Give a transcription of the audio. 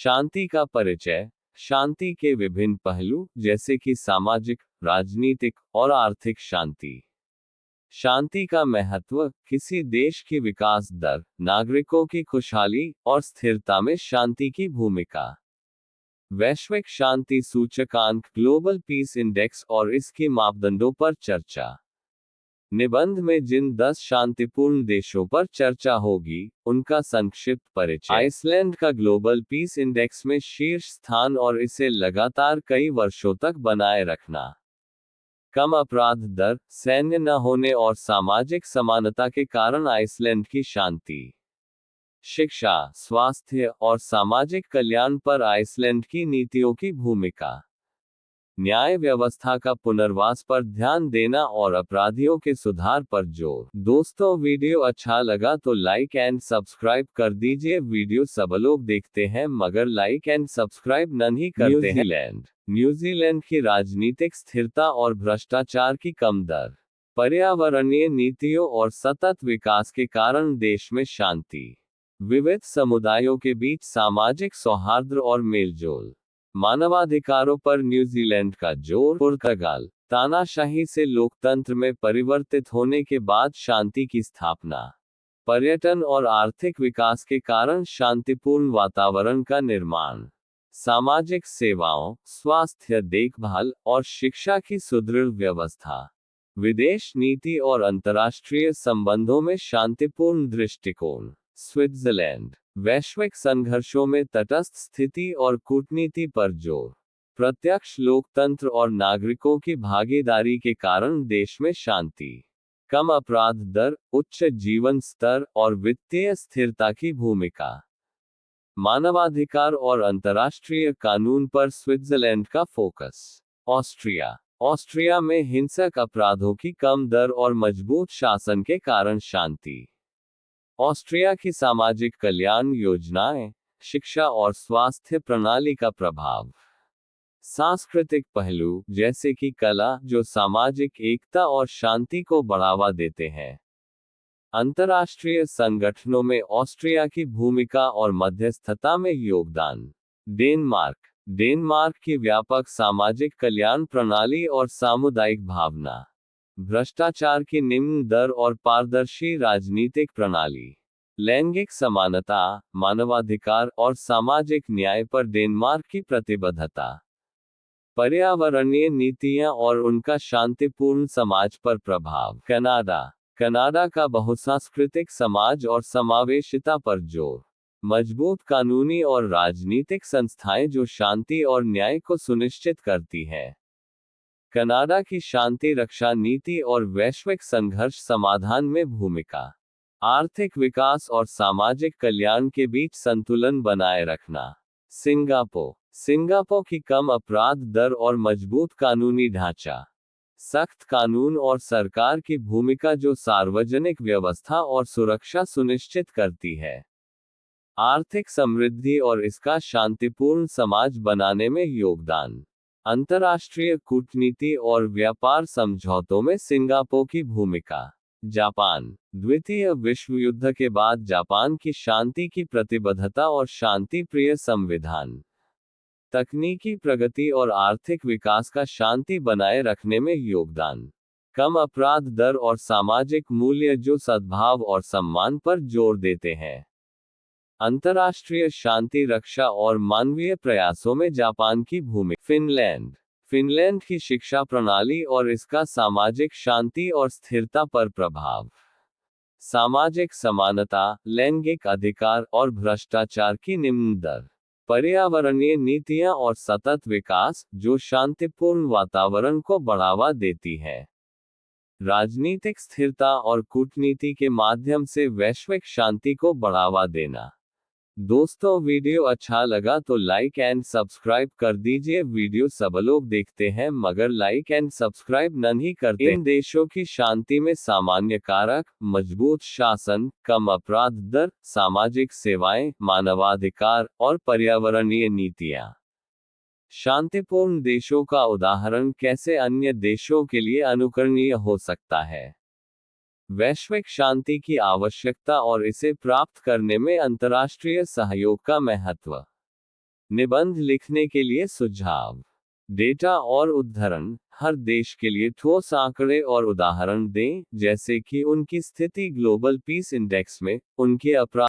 शांति का परिचय। शांति के विभिन्न पहलू जैसे कि सामाजिक, राजनीतिक और आर्थिक शांति। शांति का महत्व। किसी देश की विकास दर, नागरिकों की खुशहाली और स्थिरता में शांति की भूमिका। वैश्विक शांति सूचकांक ग्लोबल पीस इंडेक्स और इसके मापदंडों पर चर्चा। निबंध में जिन 10 शांतिपूर्ण देशों पर चर्चा होगी, उनका संक्षिप्त परिचय। आइसलैंड का ग्लोबल पीस इंडेक्स में शीर्ष स्थान और इसे लगातार कई वर्षों तक बनाए रखना। कम अपराध दर, सैन्य न होने और सामाजिक समानता के कारण आइसलैंड की शांति। शिक्षा, स्वास्थ्य और सामाजिक कल्याण पर आइसलैंड की नीतियों की भूमिका। न्याय व्यवस्था का पुनर्वास पर ध्यान देना और अपराधियों के सुधार पर जोर। दोस्तों, वीडियो अच्छा लगा तो लाइक एंड सब्सक्राइब कर दीजिए। वीडियो सब लोग देखते हैं मगर लाइक एंड सब्सक्राइब नहीं करते हैं। न्यूजीलैंड की राजनीतिक स्थिरता और भ्रष्टाचार की कम दर। पर्यावरणीय नीतियों और सतत विकास के कारण देश में शांति। विविध समुदायों के बीच सामाजिक सौहार्द और मेलजोल। मानवाधिकारों पर न्यूजीलैंड का जोर। पुर्तगाल, तानाशाही से लोकतंत्र में परिवर्तित होने के बाद शांति की स्थापना। पर्यटन और आर्थिक विकास के कारण शांतिपूर्ण वातावरण का निर्माण। सामाजिक सेवाओं, स्वास्थ्य देखभाल और शिक्षा की सुदृढ़ व्यवस्था। विदेश नीति और अंतर्राष्ट्रीय संबंधों में शांतिपूर्ण दृष्टिकोण। स्विट्जरलैंड, वैश्विक संघर्षों में तटस्थ स्थिति और कूटनीति पर जोर। प्रत्यक्ष लोकतंत्र और नागरिकों की भागीदारी के कारण देश में शांति। कम अपराध दर, उच्च जीवन स्तर और वित्तीय स्थिरता की भूमिका। मानवाधिकार और अंतर्राष्ट्रीय कानून पर स्विट्जरलैंड का फोकस। ऑस्ट्रिया, ऑस्ट्रिया में हिंसक अपराधों की कम दर और मजबूत शासन के कारण शांति। ऑस्ट्रिया की सामाजिक कल्याण योजनाएं, शिक्षा और स्वास्थ्य प्रणाली का प्रभाव। सांस्कृतिक पहलू जैसे कि कला, जो सामाजिक एकता और शांति को बढ़ावा देते हैं। अंतर्राष्ट्रीय संगठनों में ऑस्ट्रिया की भूमिका और मध्यस्थता में योगदान। डेनमार्क, डेनमार्क की व्यापक सामाजिक कल्याण प्रणाली और सामुदायिक भावना। भ्रष्टाचार की निम्न दर और पारदर्शी राजनीतिक प्रणाली। लैंगिक समानता, मानवाधिकार और सामाजिक न्याय पर डेनमार्क की प्रतिबद्धता। पर्यावरणीय नीतियां और उनका शांतिपूर्ण समाज पर प्रभाव। कनाडा, कनाडा का बहुसांस्कृतिक समाज और समावेशिता पर जोर। मजबूत कानूनी और राजनीतिक संस्थाएं जो शांति और न्याय को सुनिश्चित करती हैं। कनाडा की शांति रक्षा नीति और वैश्विक संघर्ष समाधान में भूमिका। आर्थिक विकास और सामाजिक कल्याण के बीच संतुलन बनाए रखना। सिंगापुर, सिंगापुर की कम अपराध दर और मजबूत कानूनी ढांचा। सख्त कानून और सरकार की भूमिका जो सार्वजनिक व्यवस्था और सुरक्षा सुनिश्चित करती है। आर्थिक समृद्धि और इसका शांतिपूर्ण समाज बनाने में योगदान। अंतर्राष्ट्रीय कूटनीति और व्यापार समझौतों में सिंगापुर की भूमिका। जापान, द्वितीय विश्व युद्ध के बाद जापान की शांति की प्रतिबद्धता और शांति प्रिय संविधान। तकनीकी प्रगति और आर्थिक विकास का शांति बनाए रखने में योगदान। कम अपराध दर और सामाजिक मूल्य जो सद्भाव और सम्मान पर जोर देते हैं। अंतर्राष्ट्रीय शांति रक्षा और मानवीय प्रयासों में जापान की भूमिका। फिनलैंड, फिनलैंड की शिक्षा प्रणाली और इसका सामाजिक शांति और स्थिरता पर प्रभाव। सामाजिक समानता, लैंगिक अधिकार और भ्रष्टाचार की निम्न दर। पर्यावरणीय नीतियां और सतत विकास जो शांतिपूर्ण वातावरण को बढ़ावा देती है। राजनीतिक स्थिरता और कूटनीति के माध्यम से वैश्विक शांति को बढ़ावा देना। दोस्तों, वीडियो अच्छा लगा तो लाइक एंड सब्सक्राइब कर दीजिए। वीडियो सब लोग देखते हैं मगर लाइक एंड सब्सक्राइब नहीं करते। इन देशों की शांति में सामान्य कारक, मजबूत शासन, कम अपराध दर, सामाजिक सेवाएं, मानवाधिकार और पर्यावरणीय नीतियां। शांतिपूर्ण देशों का उदाहरण कैसे अन्य देशों के लिए अनुकरणीय हो सकता है। वैश्विक शांति की आवश्यकता और इसे प्राप्त करने में अंतर्राष्ट्रीय सहयोग का महत्व। निबंध लिखने के लिए सुझाव। डेटा और उद्धरण, हर देश के लिए ठोस आंकड़े और उदाहरण दें, जैसे कि उनकी स्थिति ग्लोबल पीस इंडेक्स में, उनके अपराध